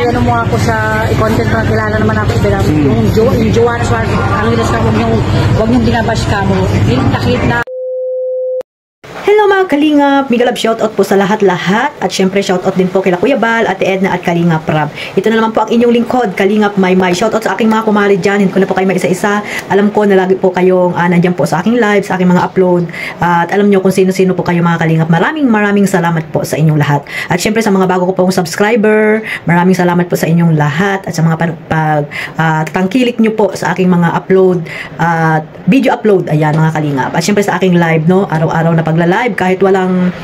ano mo ako sa i-content na kilala naman ako bilang yung Joan Swart, ang ilas ka, huwag niyong binabash ka mo. Yung takit na. Hello mga Kalingap! Mega love shoutout po sa lahat-lahat at syempre shoutout din po kila Kuya Bal, Ate Edna at Kalingap Rab. Ito na naman po ang inyong lingkod, Kalingap Maymay. Shoutout sa aking mga kumari dyan, hindi ko na po kayo maisa-isa. Alam ko na lagi po kayong nandyan po sa aking live, sa aking mga upload at alam nyo kung sino-sino po kayo mga Kalingap. Maraming salamat po sa inyong lahat. At syempre sa mga bago ko pong subscriber, maraming salamat po sa inyong lahat at sa mga tatangkilik nyo po sa aking mga upload at video upload. Ayan mga Kalingap. At syempre sa aking live, no, araw-araw na pagla-live kahit walang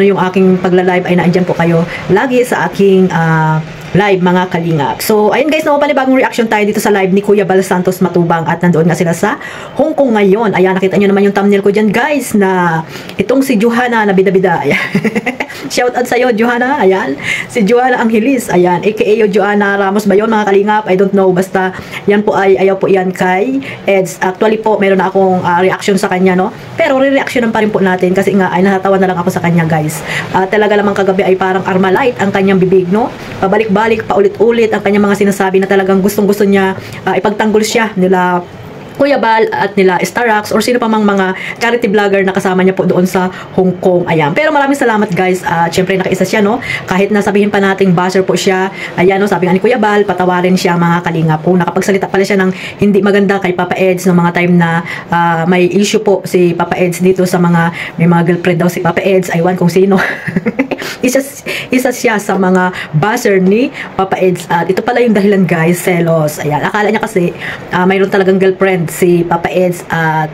yung aking pagla-live ay naandyan po kayo lagi sa aking live mga Kalingap. So ayun guys, no, panibagong reaction tayo dito sa live ni Kuya Bal Santos Matubang at nandoon nga sila sa Hong Kong ngayon. Ayan, nakita nyo naman yung thumbnail ko dyan guys na itong si Johanna na bida-bida. Shout out sa'yo Johanna. Ayan, si Johanna Angelis. Ayan, aka yung Johanna Ramos ba yun mga Kalingap? I don't know, basta yan po ay ayaw po yan kay Eds. Actually po meron na akong reaction sa kanya, no, pero re-reactionan pa rin po natin kasi nga ay natatawa na lang ako sa kanya guys. Talaga lamang kagabi ay parang Armalite ang kanyang bibig, no, pabalik-balik, paulit-ulit ang kanyang mga sinasabi na talagang gustong-gusto niya ipagtanggol siya nila Kuya Bal at nila Starax or sino pa mang mga charity vlogger na kasama niya po doon sa Hong Kong. Ayan. Pero maraming salamat guys. Syempre nakaisa siya, no. Kahit nasabihin pa nating basher po siya. Ayan, no, sabi nga ni Kuya Bal, patawarin siya mga Kalingap. Kung nakapagsalita pala siya ng hindi maganda kay Papa Eds no mga time na may issue po si Papa Eds dito sa may mga girlfriend daw si Papa Eds. Aywan kung sino. isa siya sa mga basher ni Papa Eds. At ito pala yung dahilan guys, selos. Ayan, akala niya kasi mayroon talagang girlfriend si Papa Eds at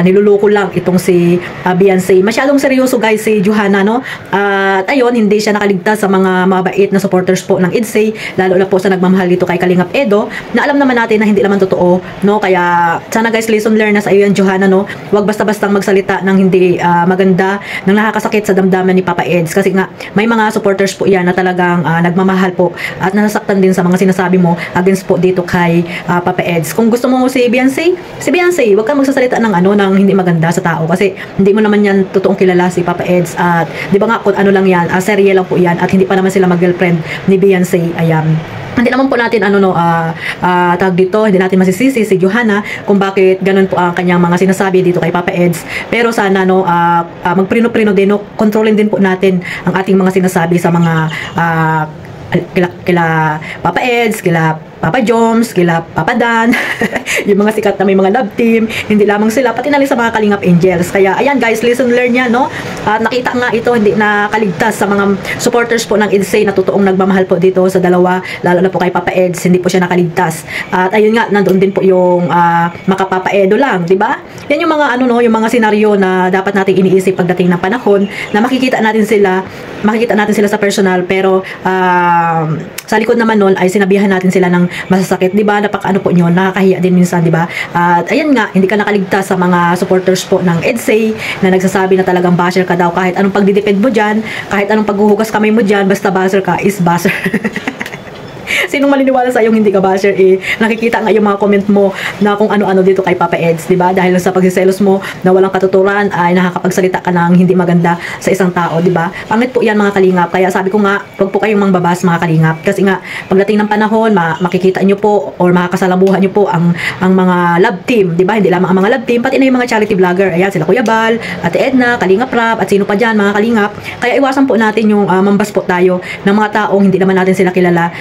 niluloko lang itong si Beyonce. Masyadong seryoso guys si Johanna, no? At ayun, hindi siya nakaligtas sa mga mabait na supporters po ng EDSA, lalo na po sa nagmamahal dito kay Kalingap Edo, na alam naman natin na hindi naman totoo, no? Kaya sana guys, lesson learned na sa iyo yan Johanna, no? Huwag basta-bastang magsalita ng hindi maganda, ng nakakasakit sa damdamin ni Papa Eds kasi nga may mga supporters po yan na talagang nagmamahal po at nasasaktan din sa mga sinasabi mo against po dito kay Papa Eds. Kung gusto mo si Beyonce, wag kang magsasalita ng ng hindi maganda sa tao kasi hindi mo naman yan totoong kilala si Papa Eds at di ba nga kung ano lang yan, serye lang po yan at hindi pa naman sila mag-girlfriend ni Beyonce. Ayan. Hindi naman po natin tawag dito, hindi natin masisisi si Johanna kung bakit ganun po ang kanyang mga sinasabi dito kay Papa Eds. Pero sana magprino-prino din, no, kontrolin din po natin ang ating mga sinasabi sa mga kila Papa Eds, kila Papa Joms, kila Papa Dan, yung mga sikat na may mga love team, hindi lamang sila, pati na rin sa mga Kalingap Angels. Kaya ayan guys, lesson learned yan, no? At nakita nga ito, hindi nakaligtas sa mga supporters po ng EDSA na totoong nagmamahal po dito sa dalawa, lalo na po kay Papa Eds, hindi po siya nakaligtas. At ayun nga, nandoon din po yung makapapa Edo lang, di ba? Yan yung mga yung mga senaryo na dapat nating iniisip pagdating ng panahon na makikita natin sila sa personal, pero sa likod naman nun ay sinabihan natin sila ng masasakit, di ba? Napaka po nyo, nakakahiya din minsan, di ba? At ayan nga, hindi ka nakaligtas sa mga supporters po ng EDSA na nagsasabi na talagang basher ka daw kahit anong pagdidepend mo dyan, kahit anong paghuhugas kamay mo dyan, basta basher ka is basher. Sinong maliniwala sa iyong hindi ka basher, nakikita nga yung mga comment mo na kung ano-ano dito kay Papa Eds, di ba? Dahil sa pagsiselos mo na walang katuturan ay nakakapagsalita ka ng hindi maganda sa isang tao, di ba? Pangit po yan mga Kalingap. Kaya sabi ko nga, huwag po kayong mangbabas mga Kalingap kasi nga pagdating ng panahon, makikita nyo po or makakasalamuhan nyo po ang mga love team, di ba? Hindi lamang ang mga love team, pati na yung mga charity vlogger. Ayan, sila Kuya Bal, Ate Edna, Kalingap Rab, at sino pa dyan mga Kalingap. Kaya iwasan po natin yung mambas po tayo ng mga taong hindi naman natin sila kilala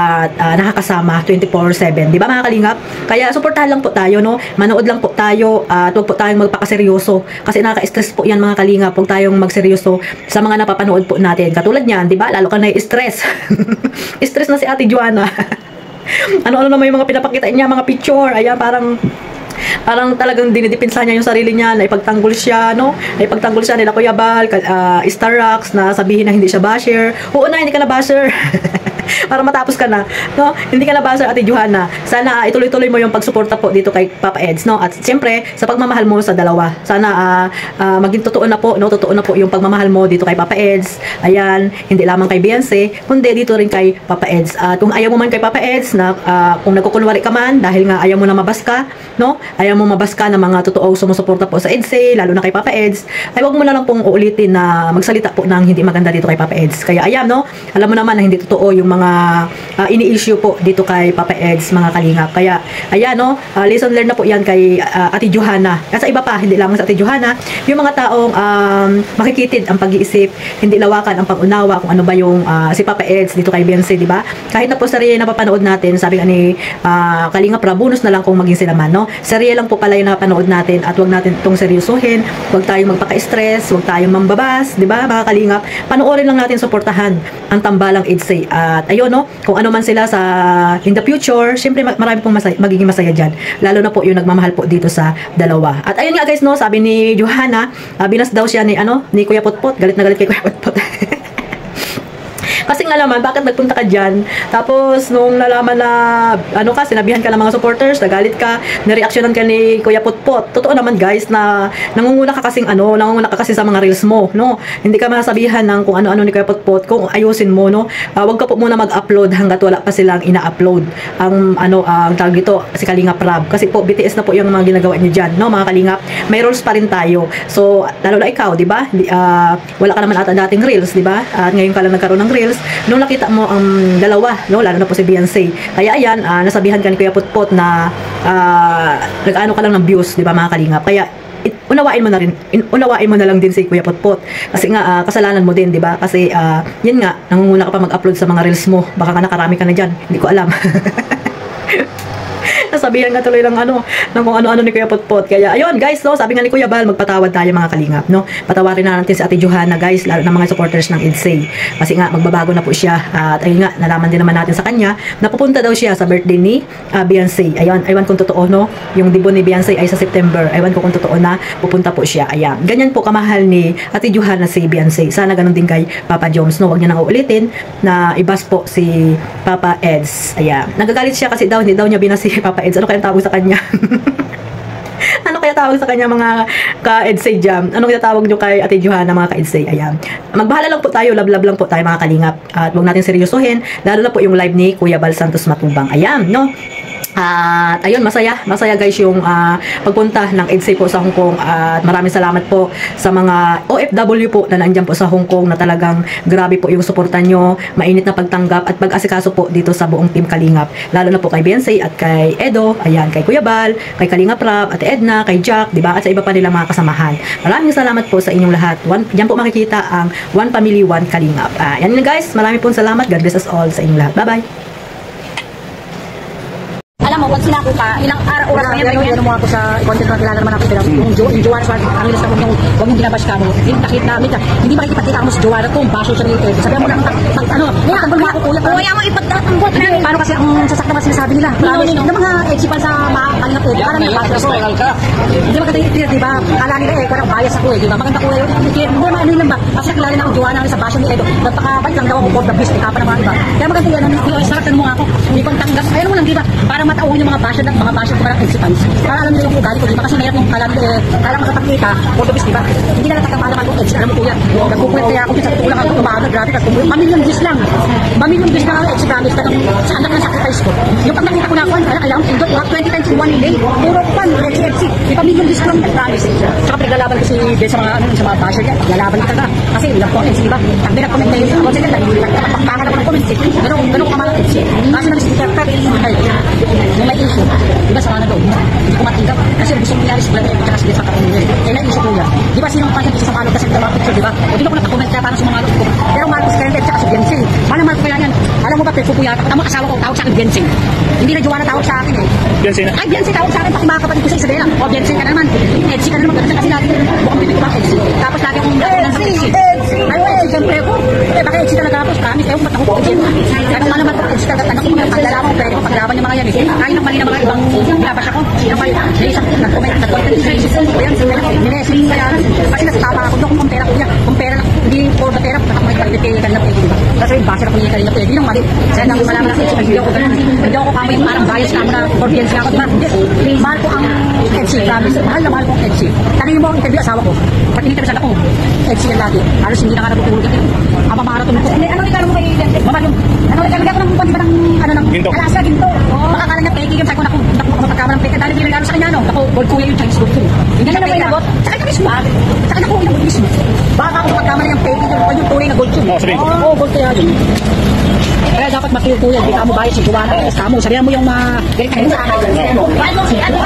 at nakakasama 24/7, di ba mga Kalingap? Kaya suportahan lang po tayo, no? Manood lang po tayo at huwag po tayong magpakaseryoso kasi nakaka-stress po yan mga Kalingap. Huwag tayong magseryoso sa mga napapanood po natin. Katulad niyan, di ba? Lalo ka na-stress. Stress na si Ate Joanna. Ano-ano naman yung mga pinapakita niya, mga picture. Ayan, parang talagang dinidipinsa niya yung sarili niya, naipagtanggol siya, no? Naipagtanggol siya nila Kuya Bal, Starax, na sabihin na hindi siya basher. Oo na, hindi ka na basher. Para matapos ka na, no? Hindi ka na basher, Ate Johanna. Sana ituloy-tuloy mo yung pagsuporta po dito kay Papa Eds, no? At siyempre, sa pagmamahal mo sa dalawa. Sana maging totoo na po, no? Totoo na po yung pagmamahal mo dito kay Papa Eds. Ayan, hindi lamang kay Beyonce, kundi dito rin kay Papa Eds. At kung ayaw mo man kay Papa Eds, na kung nagkukunwari ka man, dahil nga ayaw mo na mabas ka, no? Ayaw mo mabas ka ng mga totoong sumusuporta po sa EDSA, lalo na kay Papa Eds, ay wag mo na lang pong uulitin na magsalita po ng hindi maganda dito kay Papa Eds. Kaya ayan, no? Alam mo naman na hindi totoo yung mga mga ini-issue po dito kay Papa Eds, mga kalingap. Kaya, ayan, no, lesson learned na po yan kay Ate Johanna. At sa iba pa, hindi lang sa Ate Johanna, yung mga taong makikitid ang pag-iisip, hindi lawakan ang pag-unawa kung ano ba yung si Papa Eds dito kay Beyonce, di ba? Kahit na po sa na napapanood natin, sabi nga ni Kalingap Rab, bonus na lang kung maging sila man, no? Serye lang po pala yung napanood natin at wag natin itong seryosuhin, wag tayong magpaka-stress, wag tayong mambabas, di ba, mga Kalingap? Panoorin lang natin, suportahan ang tambalang EDSA. At ayun, no, kung ano man sila sa in the future, syempre marami pong magiging masaya dyan. Lalo na po yung nagmamahal po dito sa dalawa. At ayun nga guys, no, sabi ni Johanna, binas daw siya ni Kuya Putput. Galit na galit kay Kuya Putput. Kasi nga naman, bakit nagpunta ka dyan? Tapos, nung nalaman na, sinabihan ka ng mga supporters, nagalit ka, nareaksyonan ka ni Kuya Putput. Totoo naman guys, na nangunguna ka kasi sa mga reels mo, no? Hindi ka masabihan ng kung ano-ano ni Kuya Putput, kung ayusin mo, no? Wag ka po muna mag-upload hanggat wala pa silang ina-upload. Ang tawag dito, si Kalingap Rab. Kasi po, BTS na po yung mga ginagawa niyo dyan, no, mga Kalingap? May rules pa rin tayo. So, lalo na ikaw, di ba? Wala ka naman ata dating reels, di ba? At ngayon ka lang nagkaroon ng reels. Nung nakita mo ang dalawa, no, lalo na po si Beyonce. Kaya ayan, nasabihan ka ni Kuya Putput na nag-ano ka lang ng views, di ba, mga Kalingap? Kaya unawain mo na lang din si Kuya Putput. Kasi nga kasalanan mo din, di ba? Kasi yun nga, nangunguna ka pa mag-upload sa mga reels mo. Baka nga nakarami ka na diyan. Hindi ko alam. Nasabihan nga tuloy ng kung ano-ano ni Kuya Putput. Kaya ayun guys, no, sabi nga ni Kuya Bal, magpatawad tayo mga Kalingap, no. Patawarin na natin si Ate Johanna guys, lalo na mga supporters ng EDSA. Kasi nga magbabago na po siya. At ayun nga, nalaman din naman natin sa kanya na pupunta daw siya sa birthday ni Beyonce. Ayun, aywan kung totoo, no. Yung debut ni Beyonce ay sa September. Aywan ko kung totoo na pupunta po siya. Ayan. Ganyan po kamahal ni Ate Johanna si Beyonce. Sana ganun din kay Papa Jones, no. Wag niya nang uulitin na ibas po si Papa Eds. Ayan. Nagagalit siya kasi hindi daw niya binasi si Papa Eds. Ano kaya tawag sa kanya? Ano kaya tawag sa kanya mga ka-EDSA jam? Ano kaya tawag nyo kay Ate Johanna mga ka-EDSA? Ayan. Magbahala lang po tayo, love lang po tayo mga Kalingap. At huwag natin seryosohin, lalo na po yung live ni Kuya Bal Santos Matubang. Ayan, no? At ayun, masaya guys yung pagpunta ng EDSA po sa Hong Kong. At maraming salamat po sa mga OFW po na nandiyan po sa Hong Kong na talagang grabe po yung suporta nyo, mainit na pagtanggap at pag-asikaso po dito sa buong Team Kalingap. Lalo na po kay Beyonce at kay Edo, ayan, kay Kuya Bal, kay Kalingap Rab, at Edna, kay Jack, diba? At sa iba pa nilang mga kasamahan. Maraming salamat po sa inyong lahat. Diyan po makikita ang One Family, One Kalingap. Yan guys, maraming po salamat. God bless us all sa inyong lahat. Bye-bye! Alam mo, pag sinako ka, ilang oras na yan, ano mo ako sa content na kilala naman ako sila. Yung Joanna Swart, ang ilas na huwag mong binabash ka mo. Hindi makikipagkita mo sa Joanna kung baso siya rin. Sabihan mo lang, tanggol mo ako kuya. Kuya mo ipagtatanggol. Paano kasi ang sasakta ba sinasabi nila? Yung mga exipan sa mga kanina po, parang nagbaso ako. Hindi maganda yung tira, diba? Kala nila parang bias ako eh, diba? Maganda ko hindi ano lang ba? Kasi kilala na ako Joanna sa baso ni Edo. Nagpakabait lang daw ako for the best, ka pa ng mga iba. Kaya maganda yan, sarap mo nga ako. Hindi pang tanggas. Ayan mo lang, diba? Para matauhin yung mga basyo ng parang exipans. Para alam nila yung ugali ko, diba? Kasi mayroon yung kalang makapagkita, for the best, diba? Hindi na natagapalaman kung exit. Alam mo kuya, nagkukulit kaya ako sa tulang ako tumaga, grabe ka. Pamilyong views lang. Pamilyong views lang ako exit promise ka sa anak ng sacrifice ko. Yung pag nakita ko na ako, kaya ang indot, 20 times in one day, puro pan, exit. May pamilyong views lang, promise. Saka pinaglalaban ko si Ben sa mga basyo niya. Lalaban kita ka. Kasi ilang comments, diba? Pag binag-comment kayo sa comment nila, nagpapakpangan ako ng comments. Ganun ko kamalang exit. Kasi nag-sticker, yung may issue, diba sa mga nag-o, hindi ko matinggap. Kasi gusto mo nangyari sa vlog at saka sa kapamilya. Kaya na-issue ko yan. Diba sinong pansin sa mga kasi mga picture, diba? O di ba ko nakakomment kaya parang sa mga ko. Pero Marcos Karen at saka si Beyonce. Mahal ko kaya yan. Alam mo ba, Pepo Kuya, ang asawa ko tawag sa akin Beyonce. Hindi na Joanna tawag sa akin eh. Beyonce na? Ay, Beyonce tawag sa akin pati mga kapatid ko sa Isabela. O Beyonce ka na naman. Edsi ka na naman. Kasi lagi bukang bibig ko ba Edsi. Tapos lagi akong Edsi. Ay, Edsi, siyempre ko. Eh, baka Edsi talaga ako. Kami, kayo, ba't ako po Edsi? Kaya kung naman po Edsi talaga, tanong ko mga paglalaman ko, pwede ko paglaban yung mga yan eh. Kaya nang mali na mga ibang labas ako. Yung may isang nag-comment sa isip ko yan. Ninesling na yan. Kasi nasatama ako doon kung pera ko yan. Kung pera lang, hindi for the pera, baka may pag-repay ka na pwede, diba? Kasi yung basa na kung kanina pwede, yun ang mali. Kaya nang malaman natin, hindi ako ganun. Hindi ako kami yung parang bias na ako na audience na ako, diba? Mahal ko ang EDSA, promise. Mahal na mahal ko ang EDSA. Taningin mo ang interview asawa ko. Pag in-interview sa ako, EDSA yan lagi. Halos hindi na ka natutulog ito. Ama maraton ko. Ano rin mo kay Beyonce? Mama yung, ano rin ako ng buwan, diba ng, ginto. Alasa, ginto. Makakala niya peki, yung sabi ko na kung magpagkama ng peki. Dahil pinagano sa kanya, no? Ako, gold kuya yung Chinese gold ko. Hindi na may nabot. Sa kanya mismo. Sa kanya kuya yung gold mismo. Baka kung magpagkama na yung peki, yung tunay na gold ko. Oo, gold kaya yun. Kaya dapat makilto yan. Hindi ka mo bayad si Joanna. Kamo, sabihan mo yung mga galit kayo sa akin. Ano